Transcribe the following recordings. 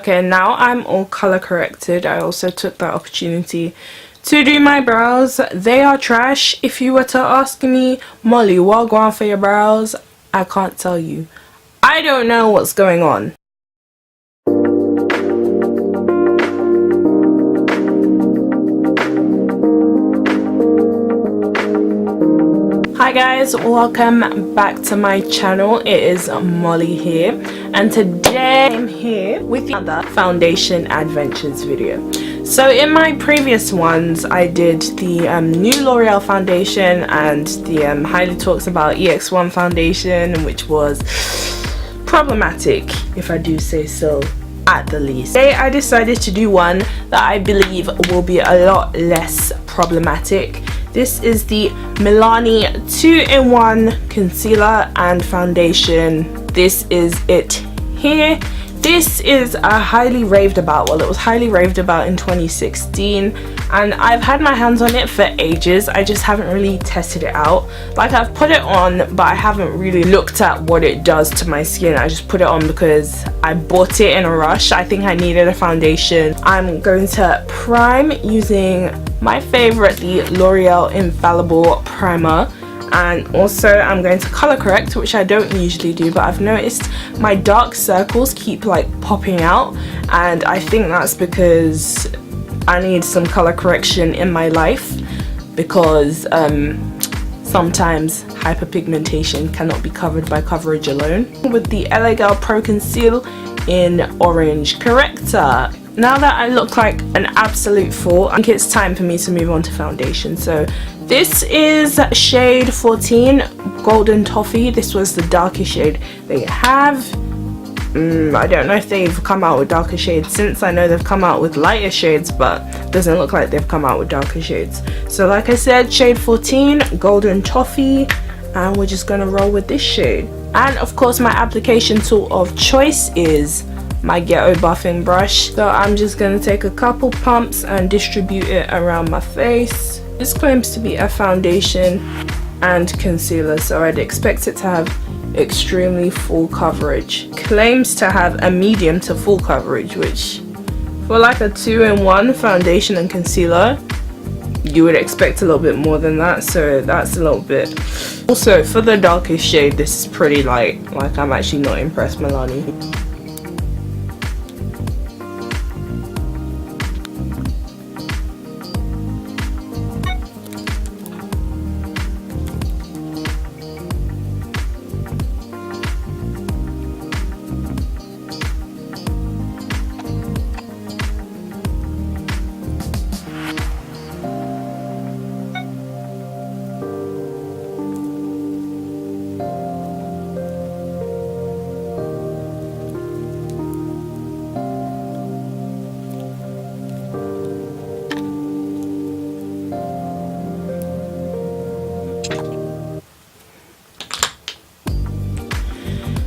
Okay, now I'm all color corrected. I also took that opportunity to do my brows. They are trash. If you were to ask me, Molly, what go on for your brows? I can't tell you. I don't know what's going on. Hi guys, welcome back to my channel. It is Molly here, and today I'm here with another foundation adventures video. So in my previous ones I did the new L'Oreal foundation and the highly talks about EX1 foundation, which was problematic, if I do say so, at the least. Today I decided to do one that I believe will be a lot less problematic. This is the Milani 2-in-1 concealer and foundation. This is it here. This is a highly raved about, well, it was highly raved about in 2016, and I've had my hands on it for ages. I just haven't really tested it out. Like, I've put it on, but I haven't really looked at what it does to my skin. I just put it on because I bought it in a rush. I think I needed a foundation. I'm going to prime using my favorite, the L'Oreal Infallible Primer. And also I'm going to color correct, which I don't usually do, but I've noticed my dark circles keep like popping out, and I think that's because I need some color correction in my life, because sometimes hyperpigmentation cannot be covered by coverage alone. With the LA Girl Pro Conceal in Orange Corrector. Now that I look like an absolute fool, I think it's time for me to move on to foundation. So this is shade 14 Golden Toffee. This was the darkest shade they have. I don't know if they've come out with darker shades since. I know they've come out with lighter shades, but it doesn't look like they've come out with darker shades. So like I said, shade 14 Golden Toffee, and we're just gonna roll with this shade. And of course my application tool of choice is my ghetto buffing brush. So I'm just gonna take a couple pumps and distribute it around my face. This claims to be a foundation and concealer, so I'd expect it to have extremely full coverage. Claims to have a medium to full coverage, which for like a 2-in-1 foundation and concealer, you would expect a little bit more than that, so that's a little bit. Also, for the darkest shade, this is pretty light. Like, I'm actually not impressed, Milani.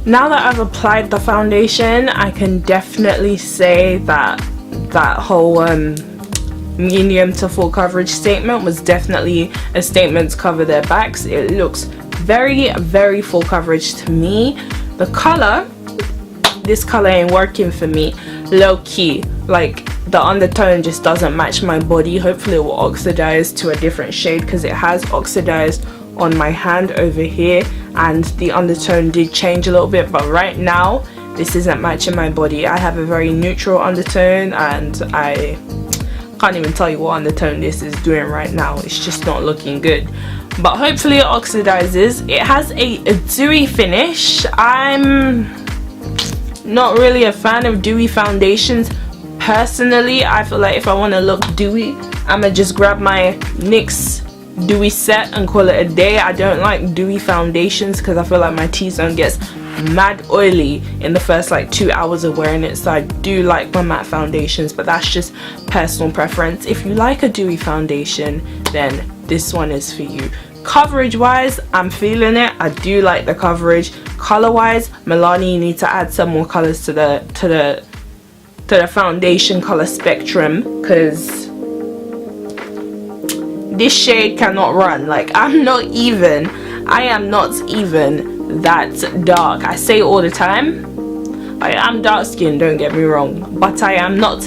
Now that I've applied the foundation, I can definitely say that that whole medium to full coverage statement was definitely a statement to cover their backs. It looks very, very full coverage to me. The color, this color ain't working for me. Low key, like the undertone just doesn't match my body. Hopefully it will oxidize to a different shade, because it has oxidized on my hand over here, and the undertone did change a little bit, but right now this isn't matching my body. I have a very neutral undertone, and I can't even tell you what undertone this is doing right now. It's just not looking good, but hopefully it oxidizes. It has a dewy finish. I'm not really a fan of dewy foundations personally. I feel like if I want to look dewy, I'ma just grab my NYX dewy set and call it a day. I don't like dewy foundations because I feel like my T-zone gets mad oily in the first like 2 hours of wearing it. So I do like my matte foundations, but that's just personal preference. If you like a dewy foundation, then this one is for you. Coverage wise, I'm feeling it. I do like the coverage. Color wise, Milani, you need to add some more colors to the foundation color spectrum, because this shade cannot run. Like, I am not even that dark. I say all the time, I am dark skinned, don't get me wrong, but I am not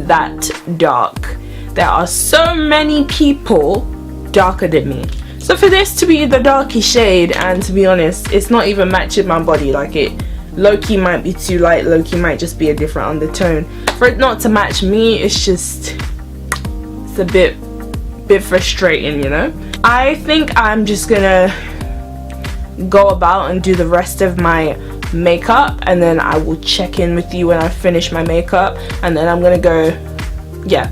that dark. There are so many people darker than me. So for this to be the darky shade, and to be honest, it's not even matching my body. Like, it low-key might be too light, low-key might just be a different undertone. For it not to match me, it's a bit frustrating, you know. I think I'm just gonna go about and do the rest of my makeup, and then I will check in with you when I finish my makeup, and then I'm gonna go, yeah,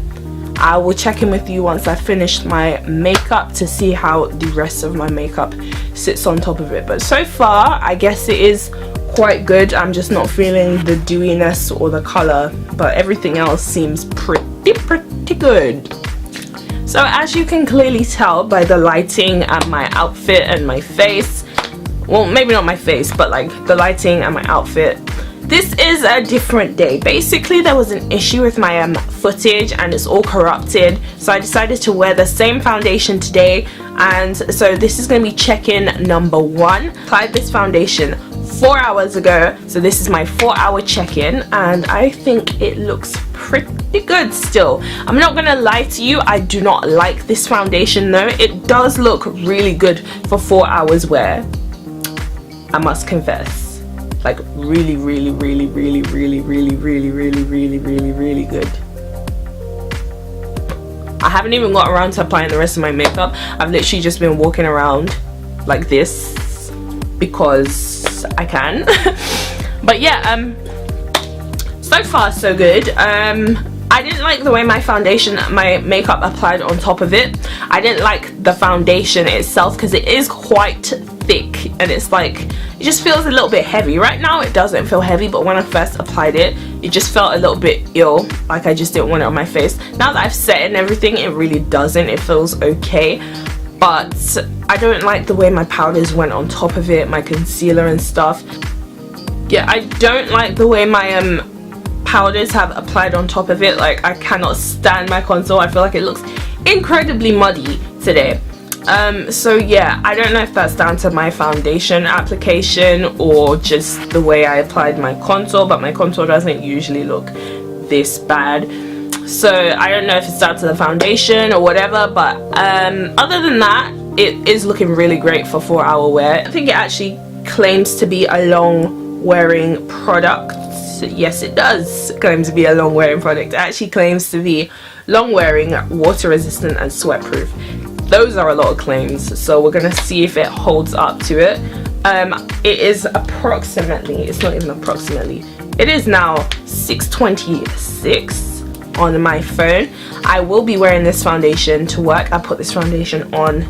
I will check in with you once I finish my makeup to see how the rest of my makeup sits on top of it. But so far, I guess it is quite good. I'm just not feeling the dewiness or the color, but everything else seems pretty good. So as you can clearly tell by the lighting and my outfit and my face, well, maybe not my face, but like the lighting and my outfit, this is a different day. Basically, there was an issue with my footage and it's all corrupted, so I decided to wear the same foundation today. And so this is going to be check-in number 1. Applied this foundation 4 hours ago, so this is my 4-hour check-in, and I think it looks pretty good still. I'm not gonna lie to you, I do not like this foundation though. It does look really good for 4 hours wear, I must confess. Like really good. I haven't even got around to applying the rest of my makeup. I've literally just been walking around like this because I can. But yeah, so far so good. I didn't like the way my makeup applied on top of it. I didn't like the foundation itself because it is quite thick, and it's like, it just feels a little bit heavy. Right now it doesn't feel heavy, but when I first applied it, it just felt a little bit ill, like I just didn't want it on my face. Now that I've set and everything, it really doesn't. It feels okay, but I don't like the way my powders went on top of it, my concealer and stuff. Yeah, I don't like the way my powders have applied on top of it. Like, I cannot stand my contour. I feel like it looks incredibly muddy today. So yeah, I don't know if that's down to my foundation application or just the way I applied my contour, but my contour doesn't usually look this bad. So I don't know if it's down to the foundation or whatever, but other than that, it is looking really great for 4-hour wear. I think it actually claims to be a long wearing product. Yes, it does claim to be a long wearing product. It actually claims to be long wearing, water resistant and sweat proof. Those are a lot of claims, so we're gonna see if it holds up to it. It is approximately, it's not even approximately, it is now 6:26 on my phone. I will be wearing this foundation to work. I put this foundation on,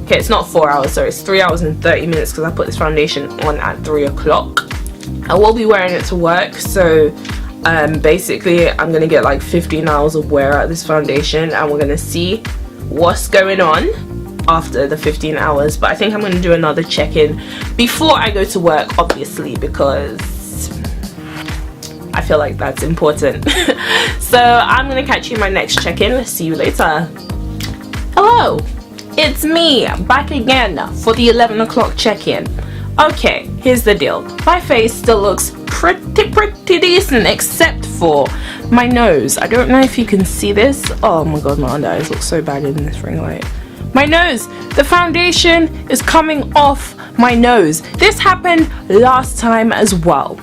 okay, it's not 4 hours, sorry, it's 3 hours and 30 minutes because I put this foundation on at 3 o'clock. I will be wearing it to work, so basically I'm gonna get like 15 hours of wear out of this foundation, and we're gonna see what's going on after the 15 hours. But I think I'm going to do another check-in before I go to work, obviously, because I feel like that's important. So I'm going to catch you in my next check-in. See you later. Hello, it's me back again for the 11 o'clock check-in. Okay, here's the deal. My face still looks pretty decent, except for my nose. I don't know if you can see this. Oh my god, my under eyes look so bad in this ring light. My nose, the foundation is coming off my nose. This happened last time as well.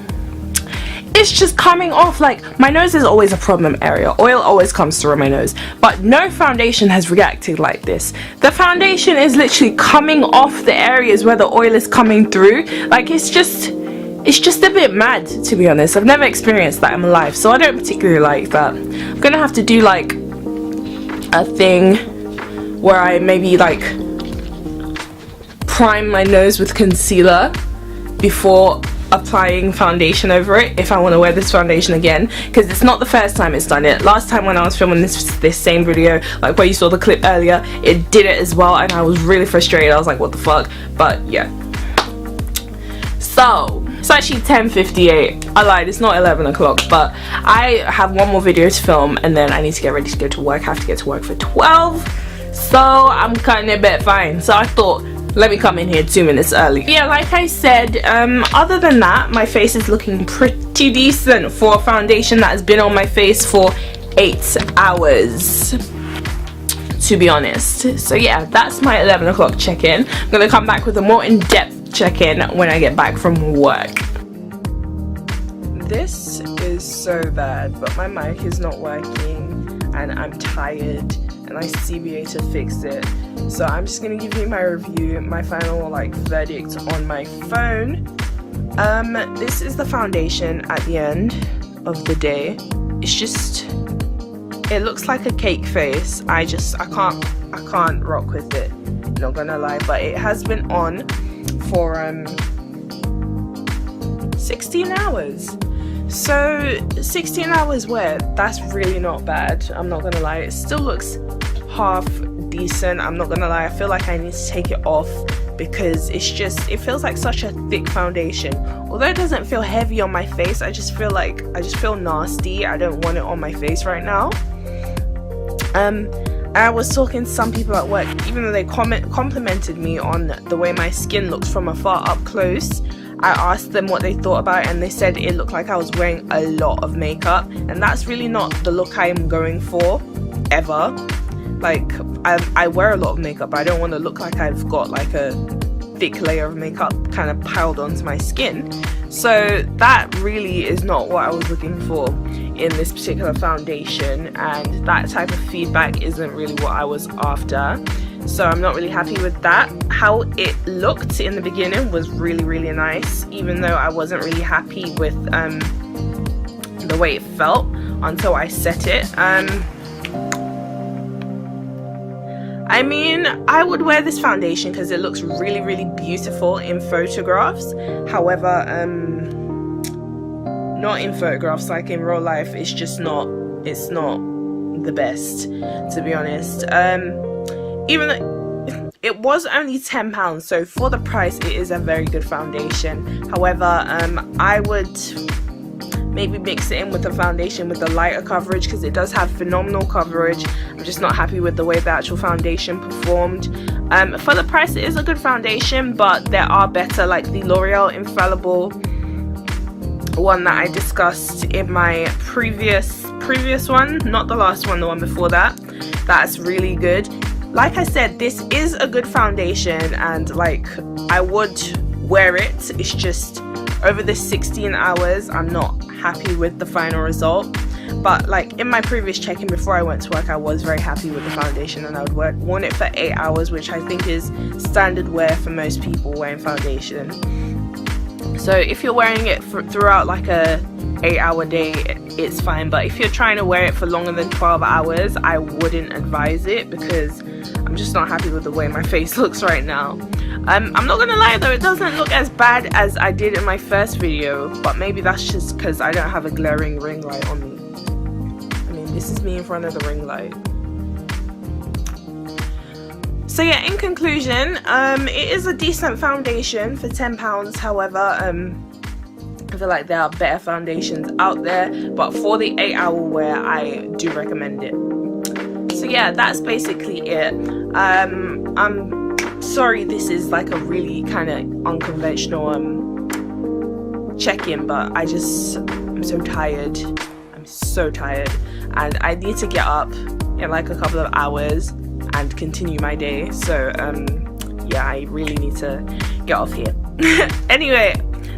It's just coming off. Like, my nose is always a problem area. Oil always comes through my nose, but no foundation has reacted like this. The foundation is literally coming off the areas where the oil is coming through. Like, it's just a bit mad, to be honest. I've never experienced that in my life, so I don't particularly like that. I'm gonna have to do like a thing where I maybe like prime my nose with concealer before applying foundation over it if I want to wear this foundation again, because it's not the first time it's done it. Last time when I was filming this same video, like where you saw the clip earlier, it did it as well, and I was really frustrated. I was like, what the fuck? But yeah, so it's actually 10:58. I lied, it's not 11 o'clock, but I have one more video to film and then I need to get ready to go to work. I have to get to work for 12, so I'm cutting it a bit fine. So I thought, let me come in here 2 minutes early. Yeah, like I said, other than that, my face is looking pretty decent for a foundation that has been on my face for 8 hours, to be honest. So yeah, that's my 11 o'clock check-in. I'm gonna come back with a more in-depth check-in when I get back from work. This is so bad, but my mic is not working and I'm tired and I CBA to fix it. So I'm just gonna give you my review, my final like verdict on my phone. This is the foundation at the end of the day. It's just, it looks like a cake face. I can't rock with it, not gonna lie. But it has been on for 16 hours. So 16 hours wear, that's really not bad, I'm not gonna lie. It still looks half decent, I'm not gonna lie. I feel like I need to take it off because it's just, it feels like such a thick foundation. Although it doesn't feel heavy on my face, I just feel nasty. I don't want it on my face right now. I was talking to some people at work, even though they complimented me on the way my skin looks from afar up close. I asked them what they thought about it and they said it looked like I was wearing a lot of makeup, and that's really not the look I'm going for ever. Like, I wear a lot of makeup, but I don't want to look like I've got like a thick layer of makeup kind of piled onto my skin. So that really is not what I was looking for in this particular foundation, and that type of feedback isn't really what I was after. So I'm not really happy with that. How it looked in the beginning was really nice, even though I wasn't really happy with the way it felt until I set it. I mean, I would wear this foundation because it looks really beautiful in photographs. However, not in photographs, like in real life, it's just not, it's not the best, to be honest. Even though it was only £10, so for the price it is a very good foundation. However, I would maybe mix it in with the foundation with the lighter coverage, because it does have phenomenal coverage. I'm just not happy with the way the actual foundation performed. For the price it is a good foundation, but there are better, like the L'Oreal Infallible one that I discussed in my previous one, not the last one, the one before that. That's really good. Like I said, this is a good foundation and like I would wear it. It's just over the 16 hours I'm not happy with the final result. But like in my previous check-in before I went to work, I was very happy with the foundation and I would worn it for 8 hours, which I think is standard wear for most people wearing foundation. So if you're wearing it throughout like a 8-hour day, it's fine. But if you're trying to wear it for longer than 12 hours, I wouldn't advise it, because I'm just not happy with the way my face looks right now. I'm not gonna lie though, it doesn't look as bad as I did in my first video, but maybe that's just because I don't have a glaring ring light on me. I mean, this is me in front of the ring light. So yeah, in conclusion, it is a decent foundation for £10. However, I feel like there are better foundations out there, but for the 8-hour wear, I do recommend it. So yeah, that's basically it. I'm sorry this is like a really kind of unconventional check-in, but I'm so tired. I'm so tired, and I need to get up in like a couple of hours and continue my day. So yeah, I really need to get off here. Anyway,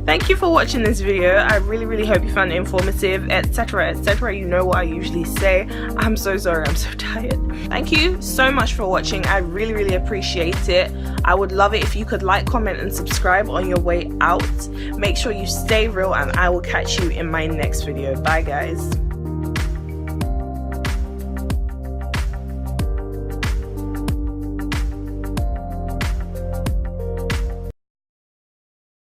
thank you for watching this video. I really hope you found it informative, etc, etc. You know what I usually say. I'm so sorry, I'm so tired. Thank you so much for watching. I really appreciate it. I would love it if you could like, comment and subscribe on your way out. Make sure you stay real, and I will catch you in my next video. Bye guys.